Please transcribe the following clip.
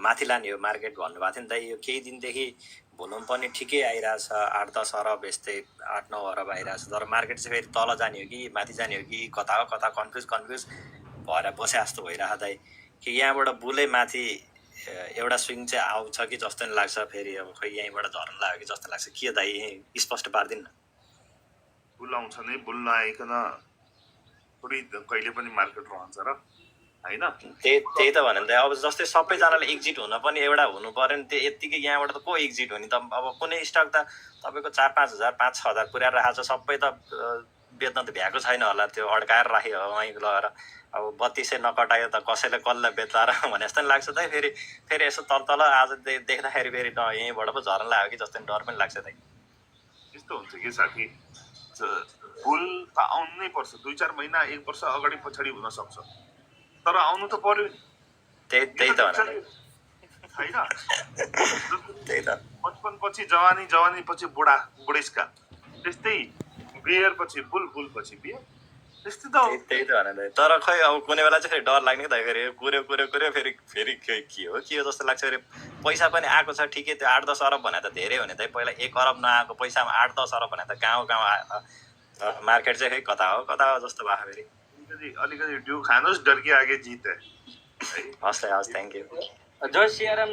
माथि लाने हो मार्केट भन्नुभएको थियो नि त। यो केही दिनदेखि भोल्युम पनि ठिकै आइरहेछ, 8-10 अरब यस्तै 8-9 अरब आइरहेछ, तर मार्केट चाहिँ फेरि तल जाने हो कि माथि जाने हो कि कता हो कता कन्फ्युज भएर बसे जस्तो भइरहेको दाइ। कि यहाँबाट बुलै माथि एउटा स्विङ चाहिँ आउँछ कि जस्तो नि लाग्छ, फेरि अब खै यहीँबाट झर्न लाग्यो कि जस्तो लाग्छ। के दाइ स्पष्ट पारिदिनु न। बुल आउँछ नै, बुल नआइकन थोरै कहिले पनि मार्केट रहन्छ र हैन। त्यही त भने त अब जस्तै सबैजनाले एक्जिट हुन पनि एउटा हुनु पर्यो नि। त्यो यत्तिकै यहाँबाट त को एक्जिट हो नि त। अब कुनै स्टक त तपाईँको 4-5 हजार 5-6 हजार पुर्याएर राखेको छ, सबै त बेच्न त भ्याएको छैन होला, त्यो अड्काएर राख्यो वहीँ लगेर। अब 3200 नकटायो त कसैले कसलाई बेच्ला र भने जस्तो नि लाग्छ त। फेरि यसो तल आज देख्दाखेरि फेरि यहीँबाट पो झर्न लाग्यो कि जस्तो डर पनि लाग्छ त। यस्तो हुन्छ कि साथी, बुल त आउनु नै पर्छ। 2-4 महिना 1 वर्ष अगाडि पछाडि हुन सक्छ, तर आउनु त पर्यो नि। त्यही त भने हैन। त्यही त बचपन पछि जवानी पछि बुढेसका, त्यस्तै बियर पछि बुल पछि बियर, त्यस्तै त हो। त्यही त भने तर खै अब कुनै बेला चाहिँ फेरि डर लाग्ने त। फेरि कुर्यो फेरि के हो जस्तो लाग्छ। फेरि पैसा पनि आएको छ ठिकै, त्यो 8-10 अरब भने त धेरै हो नि त। पहिला 1 अरब नआएको पैसामा 8-10 अरब भने त गाउँ मार्केट चाहिँ फेरि कता हो जस्तो भयो। फेरि अलिकति ड्यू खानुहोस्, डर के आगे जीत है। हस् थ्याङ्क यू। जय सियाराम।